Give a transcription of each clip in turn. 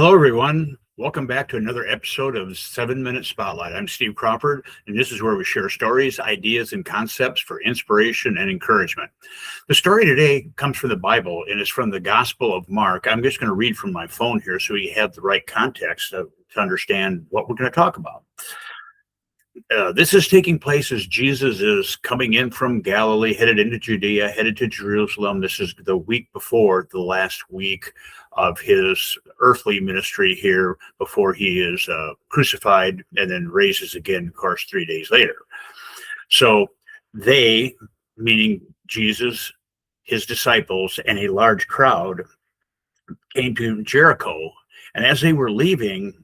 Hello, everyone. Welcome back to another episode of 7-Minute Spotlight. I'm Steve Crawford, and this is where we share stories, ideas, and concepts for inspiration and encouragement. The story today comes from the Bible, and it's from the Gospel of Mark. I'm just going to read from my phone here so you have the right context to understand what we're going to talk about. This is taking place as Jesus is coming in from Galilee, headed into Judea, headed to Jerusalem. This is the week before the last week of his earthly ministry here before he is crucified and then raises again, of course, 3 days later. So they, meaning Jesus, his disciples, and a large crowd came to Jericho. And as they were leaving,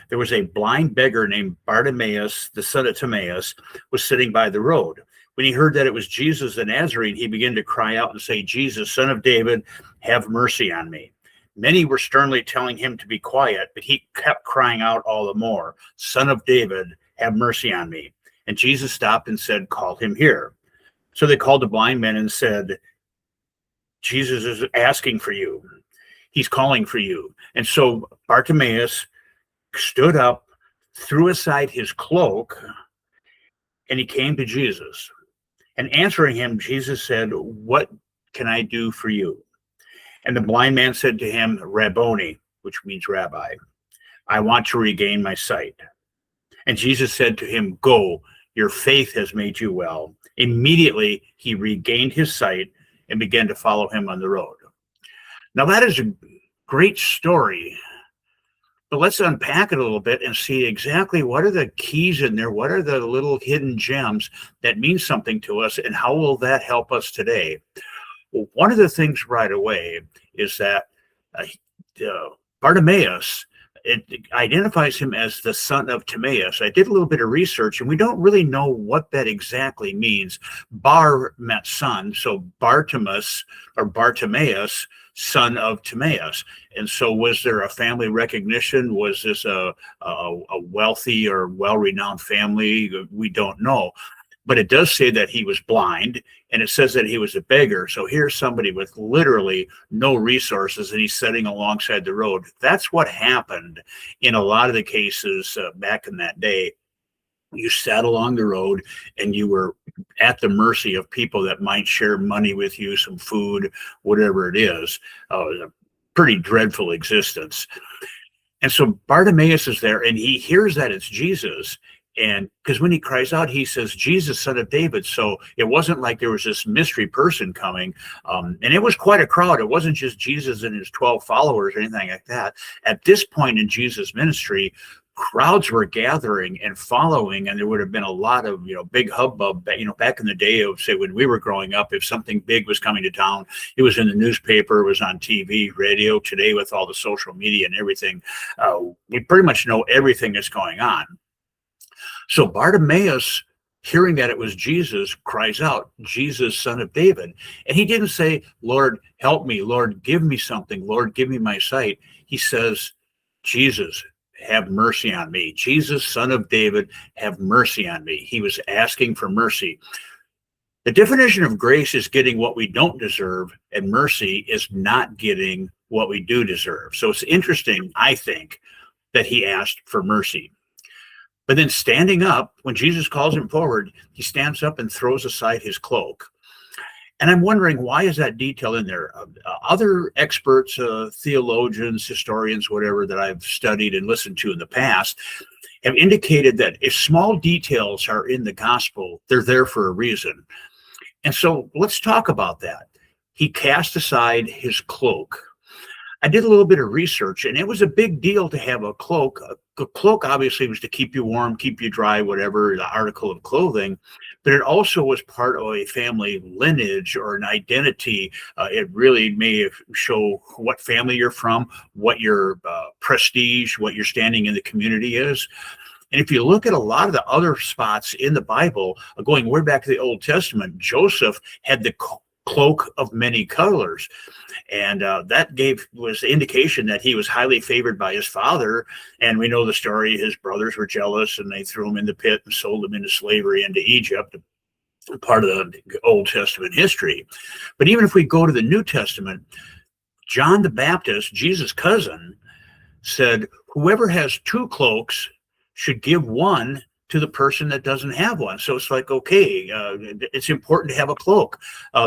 there was a blind beggar named Bartimaeus, the son of Timaeus, was sitting by the road. When he heard that it was Jesus the Nazarene, he began to cry out and say, "Jesus, son of David, have mercy on me." Many were sternly telling him to be quiet, but he kept crying out all the more, "Son of David, have mercy on me." And Jesus stopped and said, "Call him here." So they called the blind man and said, "Jesus is asking for you. He's calling for you." And so Bartimaeus stood up, threw aside his cloak, and he came to Jesus. And answering him, Jesus said, "What can I do for you?" And the blind man said to him, "Rabboni," which means rabbi, "I want to regain my sight." And Jesus said to him, "Go, your faith has made you well." Immediately he regained his sight and began to follow him on the road. Now that is a great story. But let's unpack it a little bit and see exactly what are the keys in there, what are the little hidden gems that mean something to us, and how will that help us today? Well, one of the things right away is that Bartimaeus, it identifies him as the son of Timaeus. I did a little bit of research, and we don't really know what that exactly means. Bar meant son, so Bartimaeus, son of Timaeus. And so was there a family recognition? Was this a wealthy or well-renowned family? We don't know. But it does say that he was blind, and it says that he was a beggar. So here's somebody with literally no resources, and he's sitting alongside the road. That's what happened in a lot of the cases back in that day. You sat along the road and you were at the mercy of people that might share money with you, some food, whatever it is. It was a pretty dreadful existence. And so Bartimaeus is there, and he hears that it's Jesus. And because when he cries out, he says, "Jesus, son of David." So it wasn't like there was this mystery person coming. And it was quite a crowd. It wasn't just Jesus and his 12 followers or anything like that. At this point in Jesus' ministry, crowds were gathering and following, and there would have been a lot of, big hubbub, back in the day of, say, when we were growing up. If something big was coming to town, it was in the newspaper, it was on TV, radio. Today, with all the social media and everything, we pretty much know everything that's going on. So Bartimaeus, hearing that it was Jesus, cries out, "Jesus, son of David." And he didn't say, "Lord, help me. Lord, give me something. Lord, give me my sight." He says, "Jesus, have mercy on me. Jesus, son of David, have mercy on me." He was asking for mercy. The definition of grace is getting what we don't deserve, and mercy is not getting what we do deserve. So it's interesting, I think, that he asked for mercy. But then standing up, when Jesus calls him forward, he stands up and throws aside his cloak. And I'm wondering, why is that detail in there? Other experts, theologians, historians, whatever, that I've studied and listened to in the past have indicated that if small details are in the gospel, they're there for a reason. And so let's talk about that. He cast aside his cloak. I did a little bit of research, and it was a big deal to have a cloak. A cloak obviously was to keep you warm, keep you dry, whatever, the article of clothing, but it also was part of a family lineage or an identity. It really may show what family you're from, what your prestige, what your standing in the community is. And if you look at a lot of the other spots in the Bible, going way back to the Old Testament, Joseph had the cloak of many colors. And that was the indication that he was highly favored by his father. And we know the story. His brothers were jealous, and they threw him in the pit and sold him into slavery into Egypt, part of the Old Testament history. But even if we go to the New Testament, John the Baptist, Jesus' cousin, said, whoever has two cloaks should give one to the person that doesn't have one. So it's like, okay, it's important to have a cloak.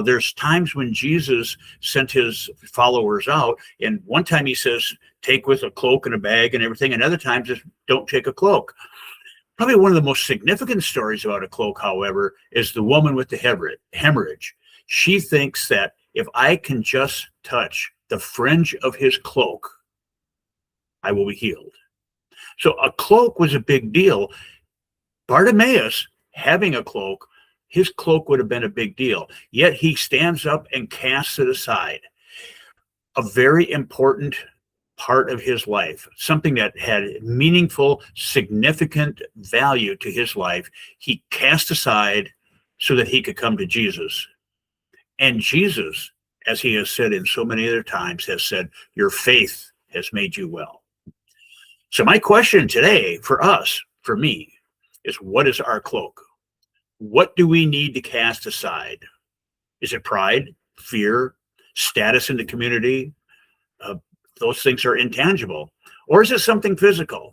There's times when Jesus sent his followers out, and one time he says, take with a cloak and a bag and everything. And other times, just don't take a cloak. Probably one of the most significant stories about a cloak, however, is the woman with the hemorrhage. She thinks that if I can just touch the fringe of his cloak, I will be healed. So a cloak was a big deal. Bartimaeus having a cloak, his cloak would have been a big deal. Yet he stands up and casts it aside. A very important part of his life, something that had meaningful, significant value to his life, he cast aside so that he could come to Jesus. And Jesus, as he has said in so many other times, has said, your faith has made you well. So my question today for us, for me, is what is our cloak? What do we need to cast aside? Is it pride, fear, status in the community? Those things are intangible. Or is it something physical?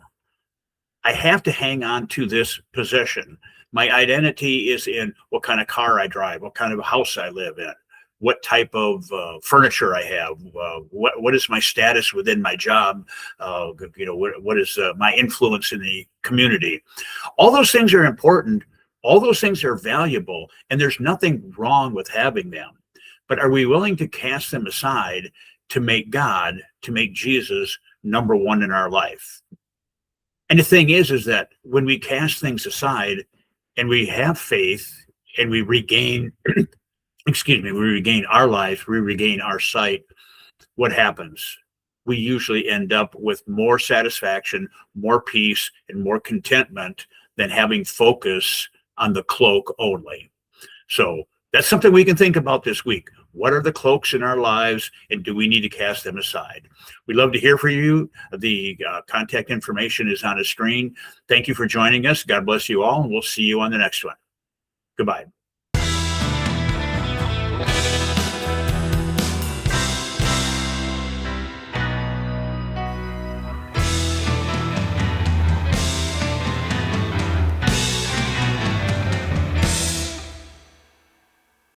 I have to hang on to this possession. My identity is in what kind of car I drive, what kind of house I live in, what type of furniture I have, what is my status within my job, what is my influence in the community. All those things are important. All those things are valuable, and there's nothing wrong with having them. But are we willing to cast them aside to make God, to make Jesus number one in our life? And the thing is that when we cast things aside and we have faith and we regain, we regain our lives, we regain our sight, what happens? We usually end up with more satisfaction, more peace, and more contentment than having focus on the cloak only. So that's something we can think about this week. What are the cloaks in our lives, and do we need to cast them aside? We'd love to hear from you. The contact information is on the screen. Thank you for joining us. God bless you all, and we'll see you on the next one. Goodbye.